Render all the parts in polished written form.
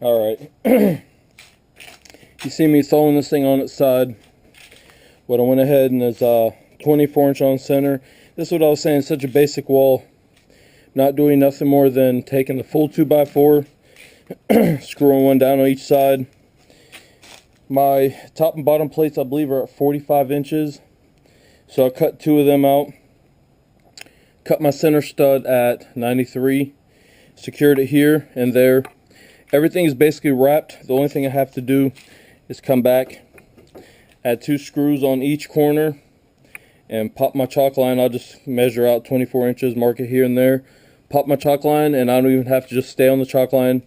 Alright, you see me throwing this thing on its side. What I went ahead and is 24 inch on center. This is what I was saying, such a basic wall. Not doing nothing more than taking the full 2x4, screwing one down on each side. My top and bottom plates, I believe, are at 45 inches. So I cut two of them out. Cut my center stud at 93. Secured it here and there. Everything is basically wrapped. The only thing I have to do is come back, add two screws on each corner, and pop my chalk line. I'll just measure out 24 inches, mark it here and there. Pop my chalk line, and I don't even have to just stay on the chalk line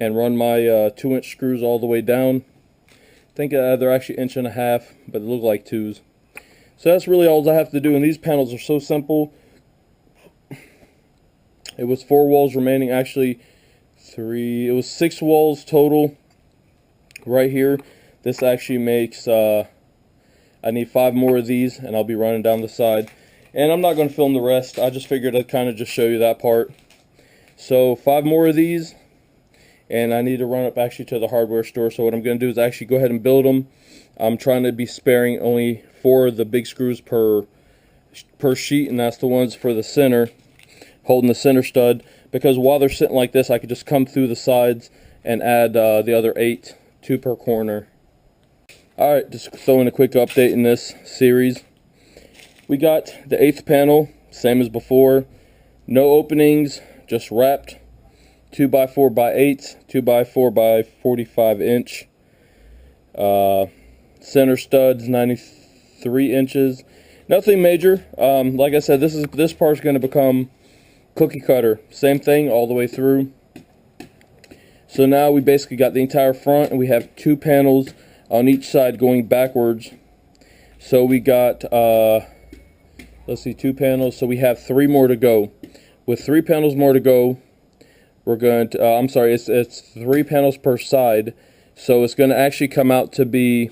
and run my 2-inch screws all the way down. I think they're actually 1.5 inches, but they look like 2s. So that's really all I have to do, and these panels are so simple. It was 4 walls remaining, actually 3, it was 6 walls total right here. This actually makes, I need 5 more of these, and I'll be running down the side. And I'm not going to film the rest, I just figured I'd kind of just show you that part. So 5 more of these, and I need to run up actually to the hardware store. So what I'm going to do is actually go ahead and build them. I'm trying to be sparing only 4 of the big screws per sheet, and that's the ones for the center, holding the center stud, because while they're sitting like this, I could just come through the sides and add the other 8, 2 per corner. Alright, just throwing a quick update in this series. We got the 8th panel, same as before, no openings, just wrapped, 2x4x8, 2x4x45 inch, center studs 93 inches, nothing major. Like I said, this part's going to become cookie cutter, same thing all the way through. So now we basically got the entire front, and we have 2 panels on each side going backwards. So we got let's see, 2 panels, so we have 3 more to go. With 3 panels more to go, we're going to, I'm sorry, it's 3 panels per side, so it's going to actually come out to be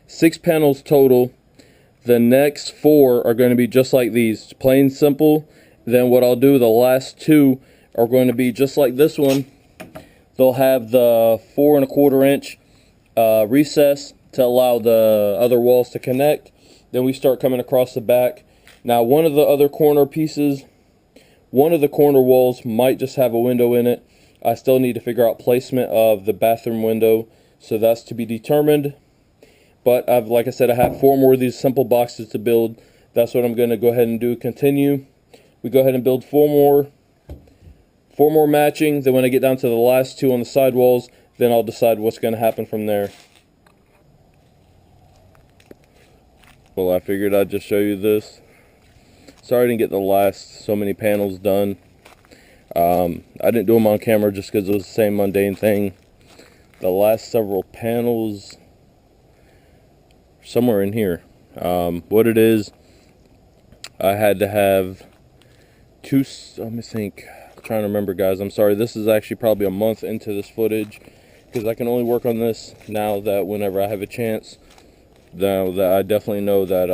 6 panels total. The next 4 are going to be just like these, plain simple. Then what I'll do, the last 2 are going to be just like this one. They'll have the 4 1/4 inch recess to allow the other walls to connect. Then we start coming across the back. Now one of the other corner pieces, one of the corner walls might just have a window in it. I still need to figure out placement of the bathroom window, so that's to be determined. But like I said, I have 4 more of these simple boxes to build. That's what I'm going to go ahead and do. Continue. We go ahead and build 4 more matching. Then when I get down to the last 2 on the side walls, then I'll decide what's going to happen from there. Well, I figured I'd just show you this. Sorry I didn't get the last so many panels done. I didn't do them on camera just because it was the same mundane thing. The last several panels, somewhere in here. What it is, I had to have 2, let me think, I'm trying to remember, guys. I'm sorry, this is actually probably a month into this footage, because I can only work on this now that whenever I have a chance. Now that I definitely know that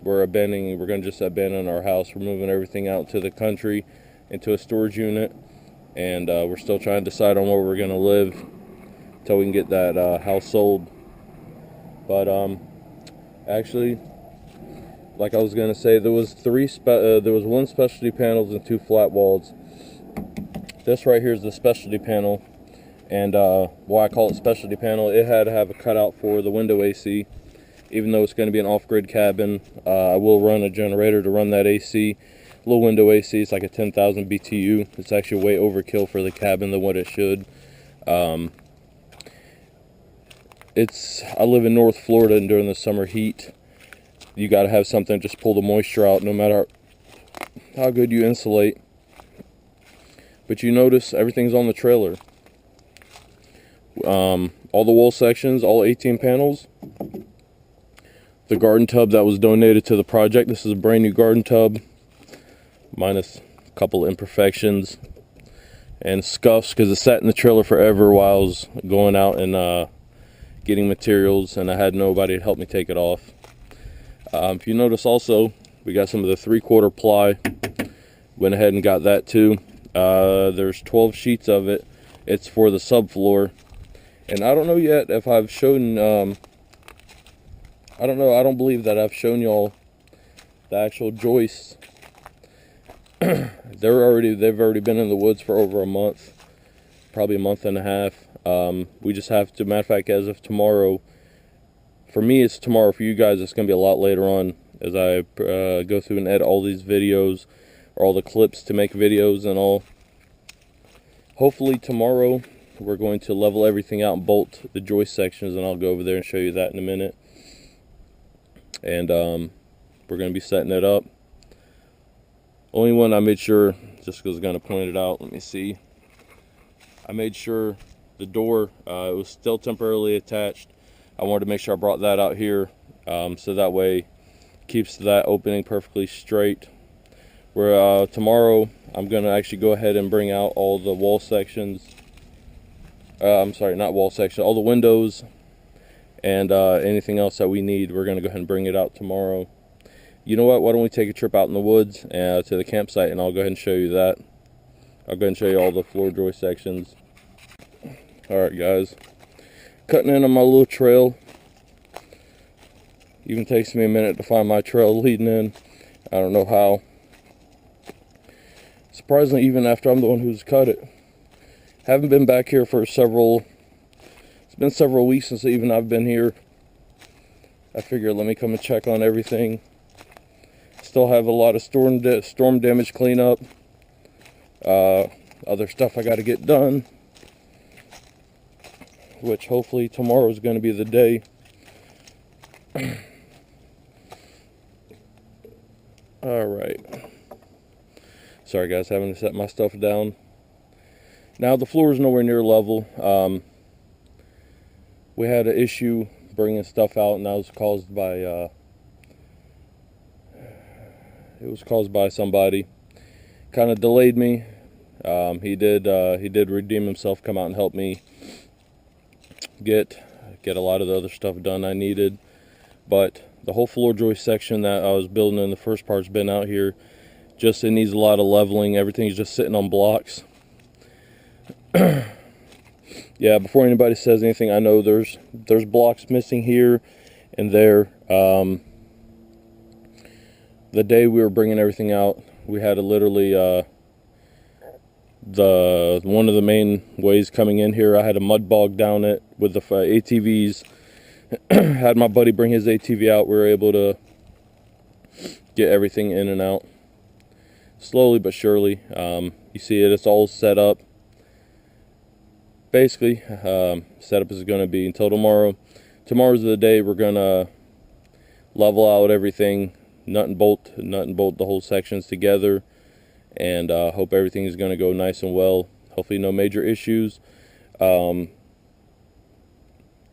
we're going to just abandon our house. We're moving everything out to the country into a storage unit, and we're still trying to decide on where we're going to live until we can get that house sold. But actually, like I was going to say, there was 1 specialty panels and 2 flat walls. This right here is the specialty panel, and why I call it specialty panel, it had to have a cutout for the window AC. Even though it's going to be an off-grid cabin, I will run a generator to run that AC. Little window AC, it's like a 10,000 BTU. It's actually way overkill for the cabin than what it should. I live in North Florida, and during the summer heat, you got to have something to just pull the moisture out, no matter how good you insulate. But you notice everything's on the trailer. All the wall sections, all 18 panels. The garden tub that was donated to the project. This is a brand new garden tub, minus a couple imperfections and scuffs because it sat in the trailer forever while I was going out and getting materials, and I had nobody to help me take it off. If you notice also, we got some of the 3/4 ply. Went ahead and got that too. There's 12 sheets of it. It's for the subfloor. And I don't know yet if I've shown, I don't know, I don't believe that I've shown y'all the actual joists. They've already been in the woods for over a month, probably a month and a half. We just have to, matter of fact, as of tomorrow, for me it's tomorrow, for you guys it's going to be a lot later on, as I go through and edit all these videos, or all the clips to make videos and all. Hopefully tomorrow we're going to level everything out and bolt the joist sections, and I'll go over there and show you that in a minute. And we're going to be setting it up. Only one I made sure, just because I was going to point it out, let me see. I made sure the door, it was still temporarily attached. I wanted to make sure I brought that out here, so that way keeps that opening perfectly straight. Where tomorrow I'm going to actually go ahead and bring out all the wall sections. I'm sorry, not wall sections, all the windows and anything else that we need. We're going to go ahead and bring it out tomorrow. You know what, why don't we take a trip out in the woods to the campsite, and I'll go ahead and show you that. I'll go ahead and show you all the floor joist sections. Alright guys, cutting in on my little trail. Even takes me a minute to find my trail leading in. I don't know how. Surprisingly, even after I'm the one who's cut it. Haven't been back here for it's been several weeks since even I've been here. I figured let me come and check on everything. Still have a lot of storm damage cleanup. Other stuff I got to get done, which hopefully tomorrow is going to be the day. Alright. Sorry guys, having to set my stuff down. Now the floor is nowhere near level. We had an issue bringing stuff out, and that was caused by somebody. Kind of delayed me. He did redeem himself, come out and help me get a lot of the other stuff done I needed. But the whole floor joist section that I was building in the first part's been out here. Just, it needs a lot of leveling. Everything's just sitting on blocks. Yeah, before anybody says anything, I know there's blocks missing here and there. The day we were bringing everything out, we had to literally one of the main ways coming in here, I had to mud bog down it with the ATVs. Had my buddy bring his ATV out. We were able to get everything in and out slowly but surely. You see it's all set up. Basically, setup is going to be until tomorrow. Tomorrow's the day we're going to level out everything, nut and bolt the whole sections together, and hope everything is going to go nice and well. Hopefully no major issues.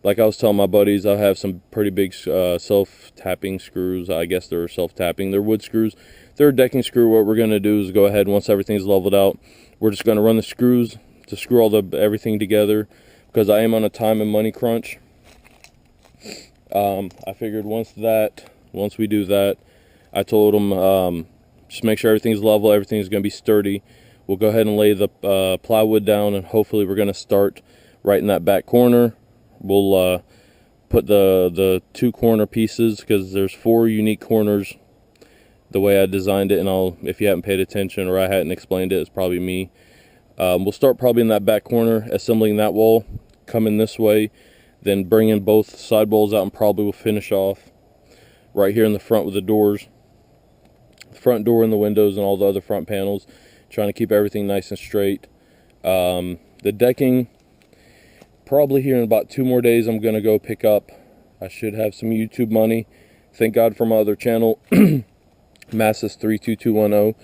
Like I was telling my buddies, I have some pretty big self-tapping screws. I guess they're self-tapping. They're wood screws. They're a decking screw. What we're going to do is go ahead, once everything's leveled out, we're just going to run the screws to screw everything together, because I am on a time and money crunch. I figured once we do that, I told them just make sure everything's level, everything's going to be sturdy. We'll go ahead and lay the plywood down, and hopefully we're going to start right in that back corner. We'll put the two corner pieces, because there's 4 unique corners the way I designed it, and if you haven't paid attention or I hadn't explained it, it's probably me. We'll start probably in that back corner, assembling that wall, coming this way, then bringing both side walls out, and probably we'll finish off right here in the front with the doors, the front door and the windows and all the other front panels, trying to keep everything nice and straight. The decking, probably here in about 2 more days, I'm going to go pick up. I should have some YouTube money. Thank God for my other channel, massis-32210.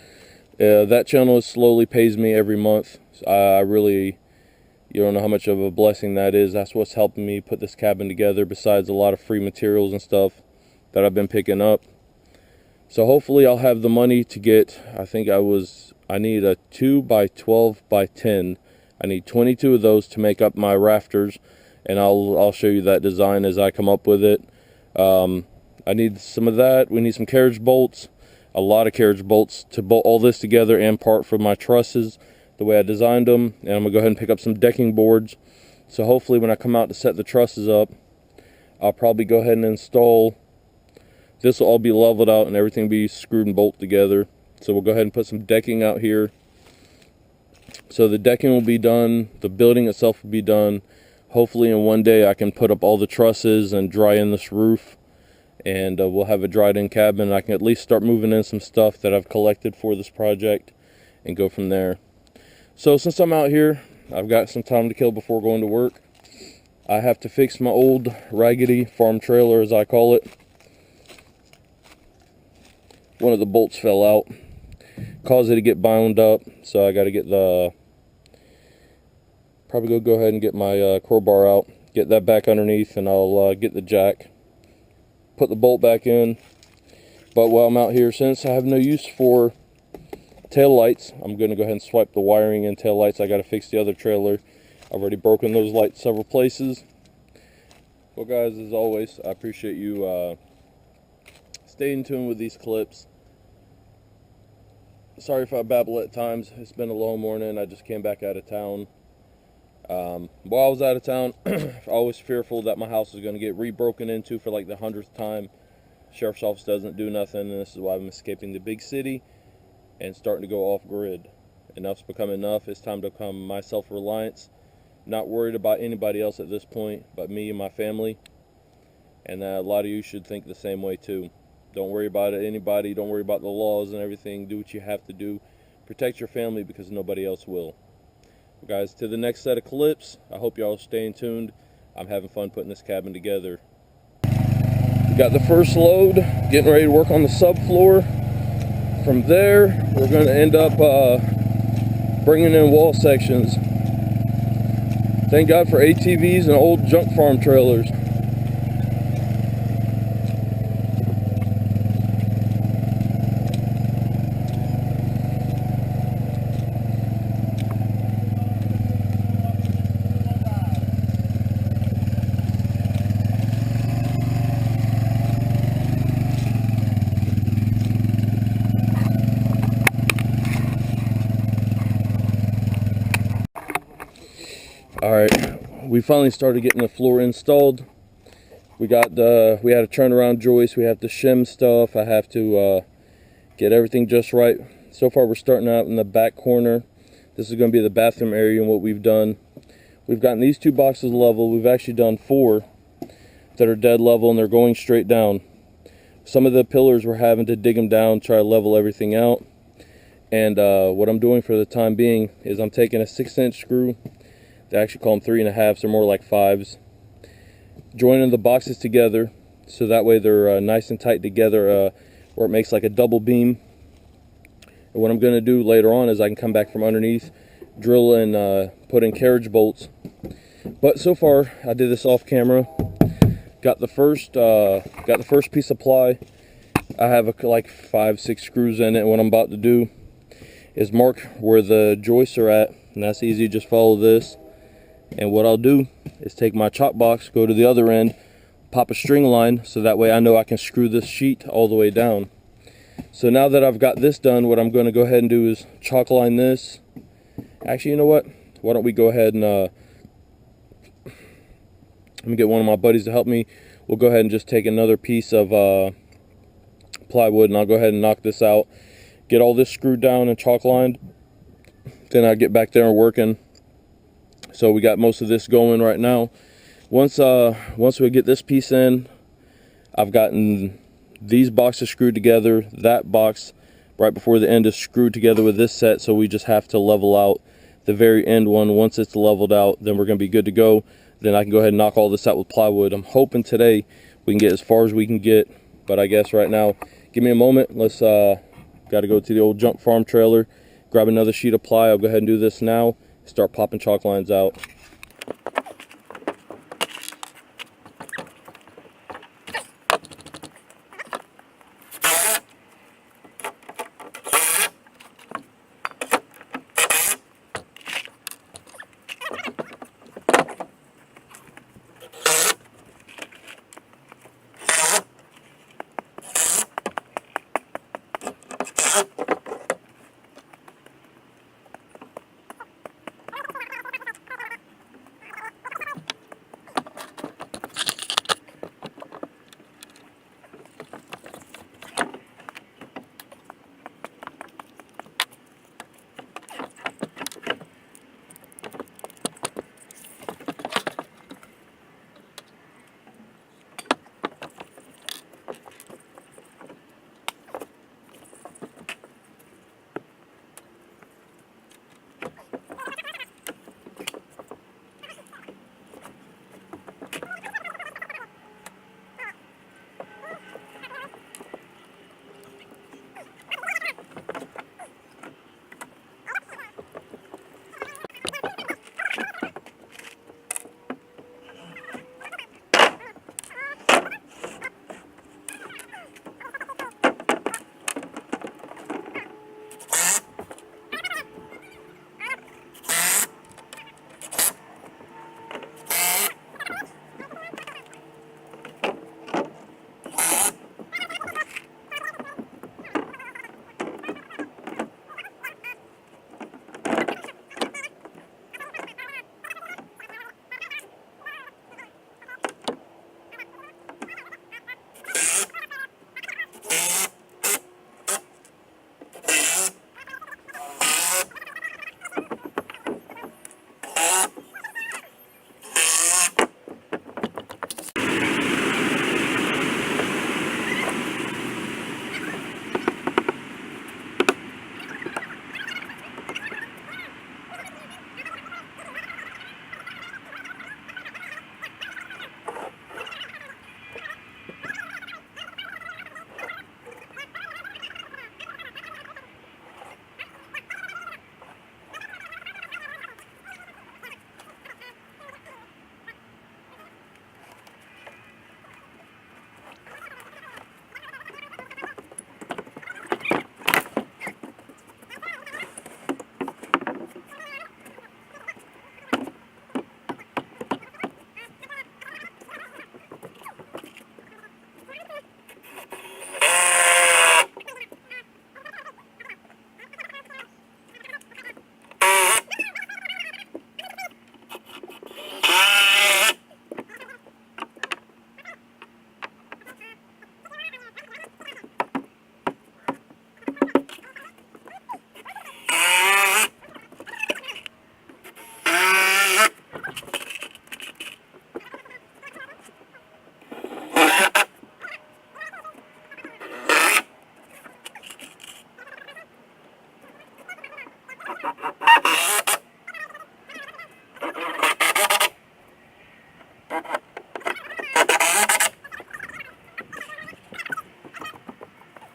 That channel slowly pays me every month. I really, you don't know how much of a blessing that is. That's what's helping me put this cabin together, besides a lot of free materials and stuff that I've been picking up. So hopefully I'll have the money to get, I need a 2x12x10. I need 22 of those to make up my rafters, and I'll show you that design as I come up with it. I need some of that. We need some carriage bolts, a lot of carriage bolts to bolt all this together, and part for my trusses the way I designed them. And I'm gonna go ahead and pick up some decking boards So hopefully when I come out to set the trusses up, I'll probably go ahead and install, this will all be leveled out and everything will be screwed and bolted together. So we'll go ahead and put some decking out here. So the decking will be done, the building itself will be done. Hopefully in one day I can put up all the trusses and dry in this roof, and we'll have a dried in cabin. I can at least start moving in some stuff that I've collected for this project and go from there. So since I'm out here, I've got some time to kill before going to work. I have to fix my old raggedy farm trailer, as I call it. One of the bolts fell out, caused it to get bound up, so I got to get the, probably go ahead and get my crowbar out, get that back underneath, and I'll get the jack, put the bolt back in. But while I'm out here, since I have no use for tail lights, I'm going to go ahead and swipe the wiring and tail lights. I got to fix the other trailer. I've already broken those lights several places. Well guys, as always, I appreciate you staying tuned with these clips. Sorry if I babble at times. It's been a long morning. I just came back out of town. While I was out of town, I was fearful that my house was going to get re-broken into for like the 100th time. Sheriff's office doesn't do nothing, and this is why I'm escaping the big city and starting to go off-grid. Enough's become enough. It's time to become my self-reliance. Not worried about anybody else at this point but me and my family. And a lot of you should think the same way too. Don't worry about anybody. Don't worry about the laws and everything. Do what you have to do. Protect your family because nobody else will. Guys, to the next set of clips, I hope y'all are staying tuned. I'm having fun putting this cabin together. We got the first load, getting ready to work on the subfloor. From there, we're going to end up bringing in wall sections. Thank God for ATVs and old junk farm trailers. Alright, we finally started getting the floor installed. We had a turnaround joist, we have to shim stuff, I have to get everything just right. So far we're starting out in the back corner. This is going to be the bathroom area, and what we've done, we've gotten these two boxes level. We've actually done 4 that are dead level and they're going straight down. Some of the pillars we're having to dig them down, try to level everything out. And what I'm doing for the time being is I'm taking a 6-inch screw. They actually call them 3.5s, they're more like 5s. Joining the boxes together so that way they're nice and tight together, or it makes like a double beam. And what I'm going to do later on is I can come back from underneath, drill and put in carriage bolts. But so far I did this off camera. Got the first piece of ply. I have like 5-6 screws in it, and what I'm about to do is mark where the joists are at, and that's easy. Just follow this. And what I'll do is take my chop box, go to the other end, pop a string line, so that way I know I can screw this sheet all the way down. So now that I've got this done, what I'm going to go ahead and do is chalk line this. Actually, you know what? Why don't we go ahead and let me get one of my buddies to help me. We'll go ahead and just take another piece of plywood, and I'll go ahead and knock this out. Get all this screwed down and chalk lined. Then I'll get back there and working. So we got most of this going right now. Once we get this piece in, I've gotten these boxes screwed together. That box right before the end is screwed together with this set, so we just have to level out the very end one. Once it's leveled out, then we're going to be good to go. Then I can go ahead and knock all this out with plywood. I'm hoping today we can get as far as we can get, but I guess right now, give me a moment. Let's got to go to the old junk farm trailer, grab another sheet of ply. I'll go ahead and do this now. Start popping chalk lines out.